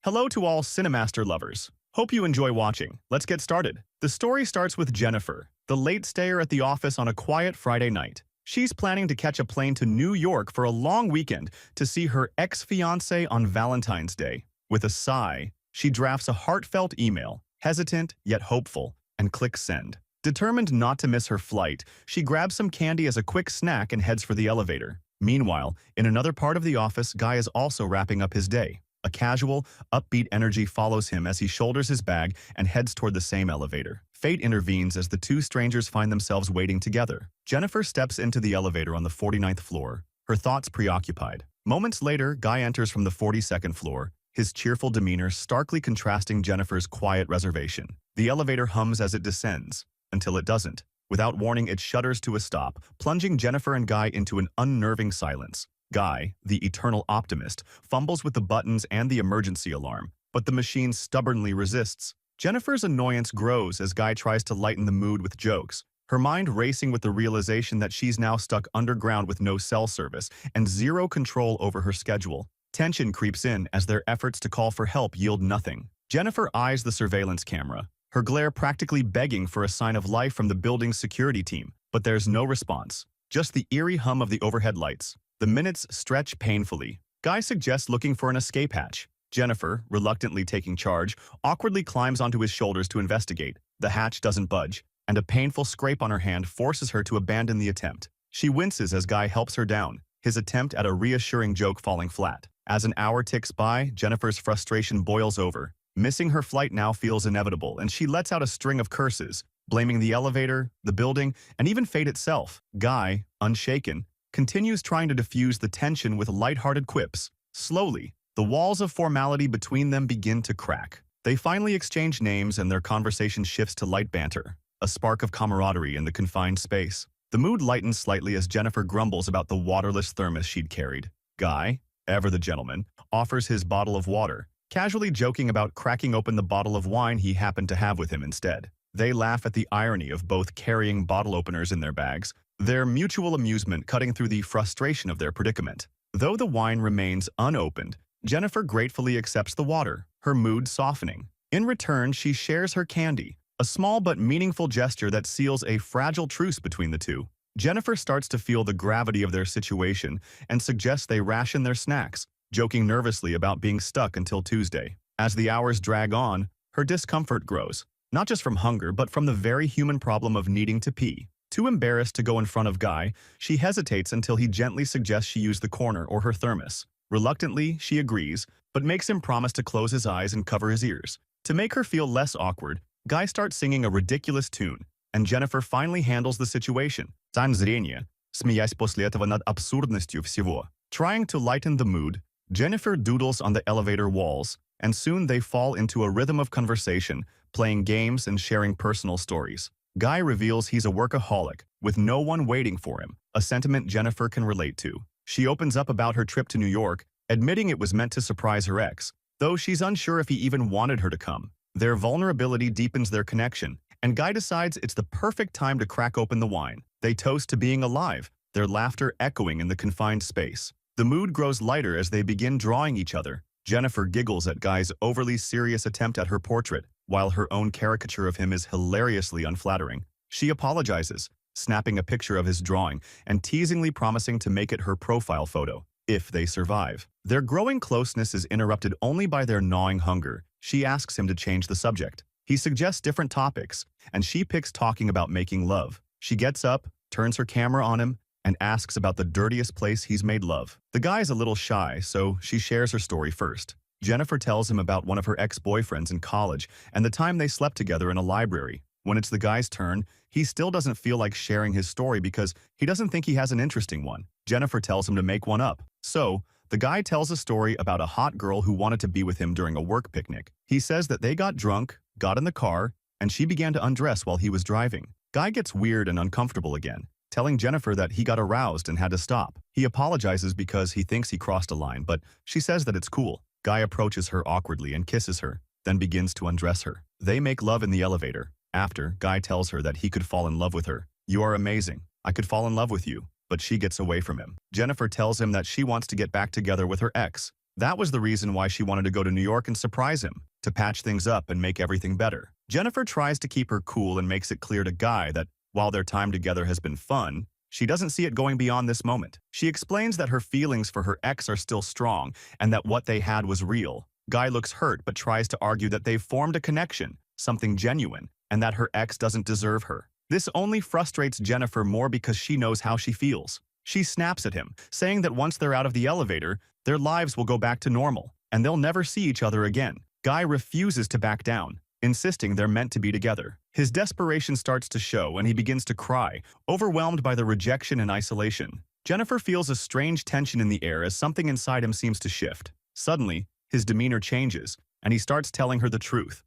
Hello to all Cinemaster lovers. Hope you enjoy watching. Let's get started. The story starts with Jennifer, the late stayer at the office on a quiet Friday night. She's planning to catch a plane to New York for a long weekend to see her ex-fiancé on Valentine's Day. With a sigh, she drafts a heartfelt email, hesitant yet hopeful, and clicks send. Determined not to miss her flight, she grabs some candy as a quick snack and heads for the elevator. Meanwhile, in another part of the office, Guy is also wrapping up his day. A casual, upbeat energy follows him as he shoulders his bag and heads toward the same elevator. Fate intervenes as the two strangers find themselves waiting together. Jennifer steps into the elevator on the 49th floor, her thoughts preoccupied. Moments later, Guy enters from the 42nd floor, his cheerful demeanor starkly contrasting Jennifer's quiet reservation. The elevator hums as it descends, until it doesn't. Without warning, it shudders to a stop, plunging Jennifer and Guy into an unnerving silence. Guy, the eternal optimist, fumbles with the buttons and the emergency alarm, but the machine stubbornly resists. Jennifer's annoyance grows as Guy tries to lighten the mood with jokes, her mind racing with the realization that she's now stuck underground with no cell service and zero control over her schedule. Tension creeps in as their efforts to call for help yield nothing. Jennifer eyes the surveillance camera, her glare practically begging for a sign of life from the building's security team, but there's no response, just the eerie hum of the overhead lights. The minutes stretch painfully. Guy suggests looking for an escape hatch. Jennifer, reluctantly taking charge, awkwardly climbs onto his shoulders to investigate. The hatch doesn't budge, and a painful scrape on her hand forces her to abandon the attempt. She winces as Guy helps her down, his attempt at a reassuring joke falling flat. As an hour ticks by, Jennifer's frustration boils over. Missing her flight now feels inevitable, and she lets out a string of curses, blaming the elevator, the building, and even fate itself. Guy, unshaken, continues trying to diffuse the tension with lighthearted quips. Slowly, the walls of formality between them begin to crack. They finally exchange names and their conversation shifts to light banter, a spark of camaraderie in the confined space. The mood lightens slightly as Jennifer grumbles about the waterless thermos she'd carried. Guy, ever the gentleman, offers his bottle of water, casually joking about cracking open the bottle of wine he happened to have with him instead. They laugh at the irony of both carrying bottle openers in their bags, their mutual amusement cutting through the frustration of their predicament. Though the wine remains unopened, Jennifer gratefully accepts the water, her mood softening. In return, she shares her candy, a small but meaningful gesture that seals a fragile truce between the two. Jennifer starts to feel the gravity of their situation and suggests they ration their snacks, joking nervously about being stuck until Tuesday. As the hours drag on, her discomfort grows, not just from hunger but from the very human problem of needing to pee. Too embarrassed to go in front of Guy, she hesitates until he gently suggests she use the corner or her thermos. Reluctantly, she agrees, but makes him promise to close his eyes and cover his ears. To make her feel less awkward, Guy starts singing a ridiculous tune, and Jennifer finally handles the situation. «Тань зрения», смеясь после этого над абсурдностью всего. Trying to lighten the mood, Jennifer doodles on the elevator walls, and soon they fall into a rhythm of conversation, playing games and sharing personal stories. Guy reveals he's a workaholic, with no one waiting for him, a sentiment Jennifer can relate to. She opens up about her trip to New York, admitting it was meant to surprise her ex, though she's unsure if he even wanted her to come. Their vulnerability deepens their connection, and Guy decides it's the perfect time to crack open the wine. They toast to being alive, their laughter echoing in the confined space. The mood grows lighter as they begin drawing each other. Jennifer giggles at Guy's overly serious attempt at her portrait, while her own caricature of him is hilariously unflattering. She apologizes, snapping a picture of his drawing and teasingly promising to make it her profile photo, if they survive. Their growing closeness is interrupted only by their gnawing hunger. She asks him to change the subject. He suggests different topics, and she picks talking about making love. She gets up, turns her camera on him, and asks about the dirtiest place he's made love. The guy's a little shy, so she shares her story first. Jennifer tells him about one of her ex-boyfriends in college and the time they slept together in a library. When it's the guy's turn, he still doesn't feel like sharing his story because he doesn't think he has an interesting one. Jennifer tells him to make one up. So, the guy tells a story about a hot girl who wanted to be with him during a work picnic. He says that they got drunk, got in the car, and she began to undress while he was driving. Guy gets weird and uncomfortable again, telling Jennifer that he got aroused and had to stop. He apologizes because he thinks he crossed a line, but she says that it's cool. Guy approaches her awkwardly and kisses her, then begins to undress her. They make love in the elevator. After, Guy tells her that he could fall in love with her. "You are amazing. I could fall in love with you." But she gets away from him. Jennifer tells him that she wants to get back together with her ex. That was the reason why she wanted to go to New York and surprise him, to patch things up and make everything better. Jennifer tries to keep her cool and makes it clear to Guy that while their time together has been fun, she doesn't see it going beyond this moment. She explains that her feelings for her ex are still strong and that what they had was real. Guy looks hurt but tries to argue that they've formed a connection, something genuine, and that her ex doesn't deserve her. This only frustrates Jennifer more because she knows how she feels. She snaps at him, saying that once they're out of the elevator, their lives will go back to normal, and they'll never see each other again. Guy refuses to back down, insisting they're meant to be together. His desperation starts to show and he begins to cry, overwhelmed by the rejection and isolation. Jennifer feels a strange tension in the air as something inside him seems to shift. Suddenly, his demeanor changes, and he starts telling her the truth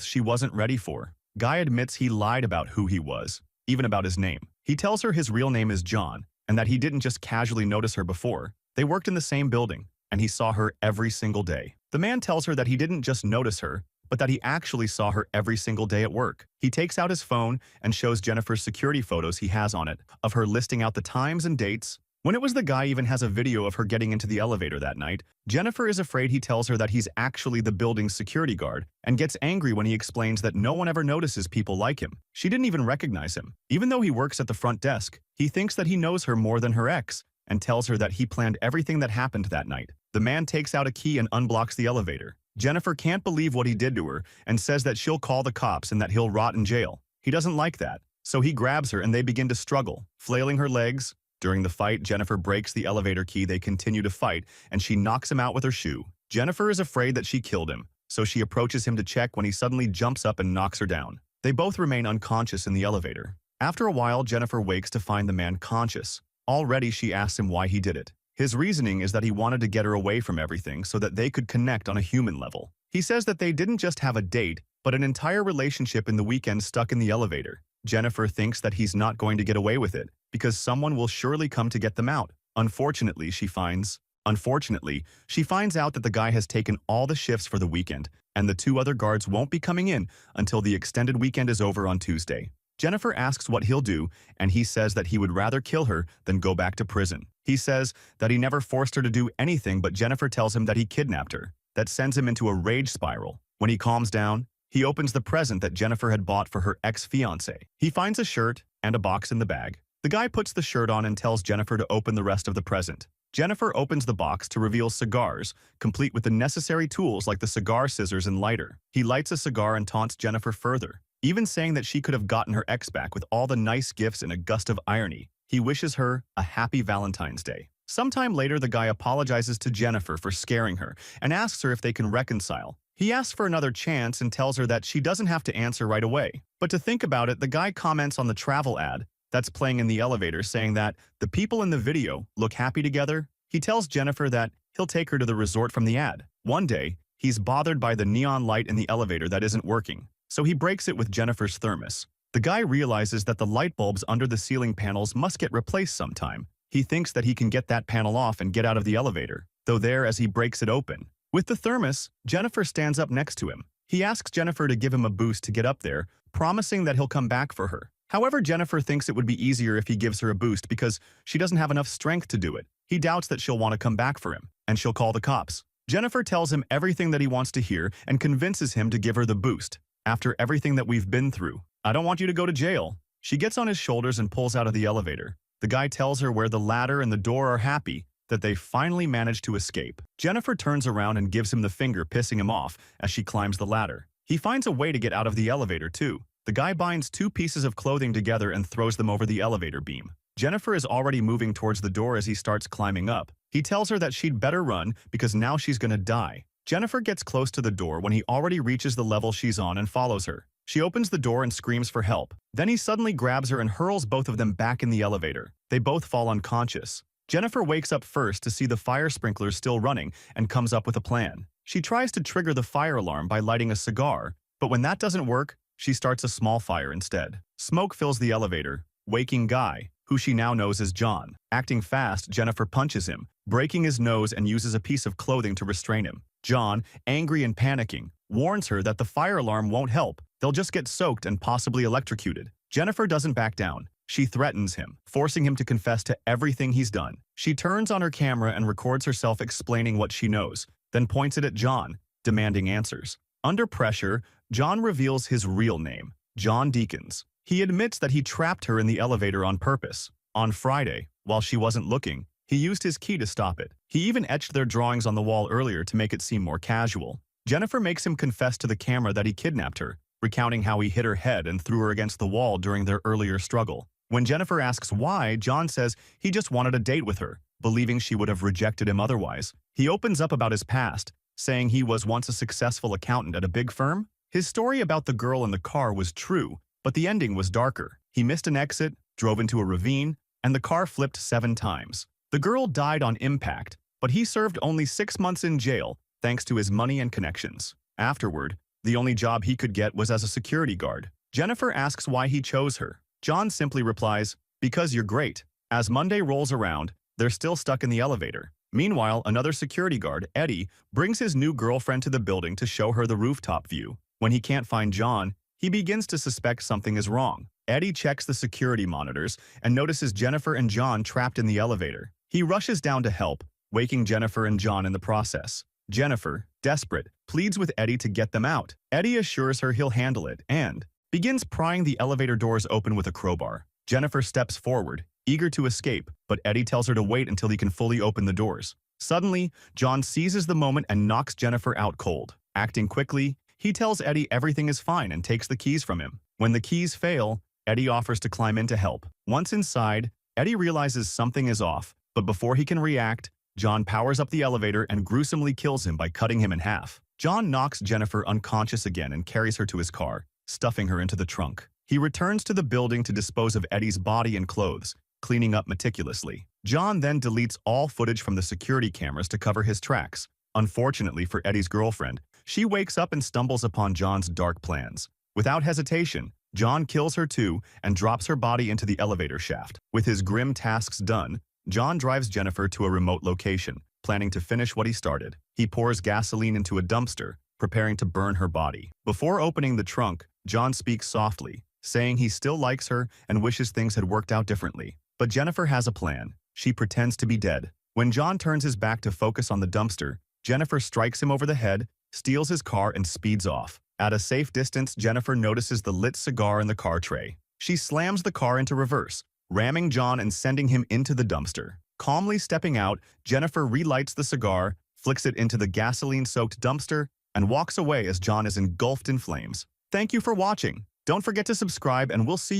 she wasn't ready for. Guy admits he lied about who he was, even about his name. He tells her his real name is John, and that he didn't just casually notice her before. They worked in the same building, and he saw her every single day. The man tells her that he didn't just notice her, but that he actually saw her every single day at work. He takes out his phone and shows Jennifer's security photos he has on it, of her listing out the times and dates. When it was the guy even has a video of her getting into the elevator that night. Jennifer is afraid he tells her that he's actually the building's security guard and gets angry when he explains that no one ever notices people like him. She didn't even recognize him. Even though he works at the front desk, he thinks that he knows her more than her ex and tells her that he planned everything that happened that night. The man takes out a key and unblocks the elevator. Jennifer can't believe what he did to her and says that she'll call the cops and that he'll rot in jail. He doesn't like that, so he grabs her and they begin to struggle, flailing her legs. During the fight, Jennifer breaks the elevator key. They continue to fight, and she knocks him out with her shoe. Jennifer is afraid that she killed him, so she approaches him to check when he suddenly jumps up and knocks her down. They both remain unconscious in the elevator. After a while, Jennifer wakes to find the man conscious. Already, she asks him why he did it. His reasoning is that he wanted to get her away from everything so that they could connect on a human level. He says that they didn't just have a date, but an entire relationship in the weekend stuck in the elevator. Jennifer thinks that he's not going to get away with it, because someone will surely come to get them out. Unfortunately, she finds out that the guy has taken all the shifts for the weekend, and the two other guards won't be coming in until the extended weekend is over on Tuesday. Jennifer asks what he'll do, and he says that he would rather kill her than go back to prison. He says that he never forced her to do anything, but Jennifer tells him that he kidnapped her. That sends him into a rage spiral. When he calms down, he opens the present that Jennifer had bought for her ex-fiancé. He finds a shirt and a box in the bag. The guy puts the shirt on and tells Jennifer to open the rest of the present. Jennifer opens the box to reveal cigars, complete with the necessary tools like the cigar scissors and lighter. He lights a cigar and taunts Jennifer further, even saying that she could have gotten her ex back with all the nice gifts in a gust of irony. He wishes her a happy Valentine's Day. Sometime later, the guy apologizes to Jennifer for scaring her and asks her if they can reconcile. He asks for another chance and tells her that she doesn't have to answer right away. But to think about it, the guy comments on the travel ad that's playing in the elevator, saying that the people in the video look happy together. He tells Jennifer that he'll take her to the resort from the ad. One day, he's bothered by the neon light in the elevator that isn't working, so he breaks it with Jennifer's thermos. The guy realizes that the light bulbs under the ceiling panels must get replaced sometime. He thinks that he can get that panel off and get out of the elevator, though there as he breaks it open. With the thermos, Jennifer stands up next to him. He asks Jennifer to give him a boost to get up there, promising that he'll come back for her. However, Jennifer thinks it would be easier if he gives her a boost because she doesn't have enough strength to do it. He doubts that she'll want to come back for him, and she'll call the cops. Jennifer tells him everything that he wants to hear and convinces him to give her the boost. After everything that we've been through, I don't want you to go to jail. She gets on his shoulders and pulls out of the elevator. The guy tells her where the ladder and the door are happy, that they finally managed to escape. Jennifer turns around and gives him the finger, pissing him off as she climbs the ladder. He finds a way to get out of the elevator too. The guy binds two pieces of clothing together and throws them over the elevator beam. Jennifer is already moving towards the door as he starts climbing up. He tells her that she'd better run because now she's gonna die. Jennifer gets close to the door when he already reaches the level she's on and follows her. She opens the door and screams for help. Then he suddenly grabs her and hurls both of them back in the elevator. They both fall unconscious. Jennifer wakes up first to see the fire sprinklers still running and comes up with a plan. She tries to trigger the fire alarm by lighting a cigar, but when that doesn't work, she starts a small fire instead. Smoke fills the elevator, waking Guy, who she now knows as John. Acting fast, Jennifer punches him, breaking his nose and uses a piece of clothing to restrain him. John, angry and panicking, warns her that the fire alarm won't help. They'll just get soaked and possibly electrocuted. Jennifer doesn't back down. She threatens him, forcing him to confess to everything he's done. She turns on her camera and records herself explaining what she knows, then points it at John, demanding answers. Under pressure, John reveals his real name, John Deacons. He admits that he trapped her in the elevator on purpose. On Friday, while she wasn't looking, he used his key to stop it. He even etched their drawings on the wall earlier to make it seem more casual. Jennifer makes him confess to the camera that he kidnapped her, recounting how he hit her head and threw her against the wall during their earlier struggle. When Jennifer asks why, John says he just wanted a date with her, believing she would have rejected him otherwise. He opens up about his past, saying he was once a successful accountant at a big firm. His story about the girl in the car was true, but the ending was darker. He missed an exit, drove into a ravine, and the car flipped 7 times. The girl died on impact, but he served only 6 months in jail thanks to his money and connections. Afterward, the only job he could get was as a security guard. Jennifer asks why he chose her. John simply replies, "Because you're great." As Monday rolls around, they're still stuck in the elevator. Meanwhile, another security guard, Eddie, brings his new girlfriend to the building to show her the rooftop view. When he can't find John, he begins to suspect something is wrong. Eddie checks the security monitors and notices Jennifer and John trapped in the elevator. He rushes down to help, waking Jennifer and John in the process. Jennifer, desperate, pleads with Eddie to get them out. Eddie assures her he'll handle it and begins prying the elevator doors open with a crowbar. Jennifer steps forward, eager to escape, but Eddie tells her to wait until he can fully open the doors. Suddenly, John seizes the moment and knocks Jennifer out cold. Acting quickly, he tells Eddie everything is fine and takes the keys from him. When the keys fail, Eddie offers to climb in to help. Once inside, Eddie realizes something is off, but before he can react, John powers up the elevator and gruesomely kills him by cutting him in half. John knocks Jennifer unconscious again and carries her to his car, stuffing her into the trunk. He returns to the building to dispose of Eddie's body and clothes, cleaning up meticulously. John then deletes all footage from the security cameras to cover his tracks. Unfortunately for Eddie's girlfriend, she wakes up and stumbles upon John's dark plans. Without hesitation, John kills her too and drops her body into the elevator shaft. With his grim tasks done, John drives Jennifer to a remote location, planning to finish what he started. He pours gasoline into a dumpster, preparing to burn her body. Before opening the trunk, John speaks softly, saying he still likes her and wishes things had worked out differently. But Jennifer has a plan. She pretends to be dead. When John turns his back to focus on the dumpster, Jennifer strikes him over the head, steals his car, and speeds off. At a safe distance, Jennifer notices the lit cigar in the car tray. She slams the car into reverse, ramming John and sending him into the dumpster. Calmly stepping out, Jennifer relights the cigar, flicks it into the gasoline-soaked dumpster, and walks away as John is engulfed in flames. Thank you for watching. Don't forget to subscribe and we'll see you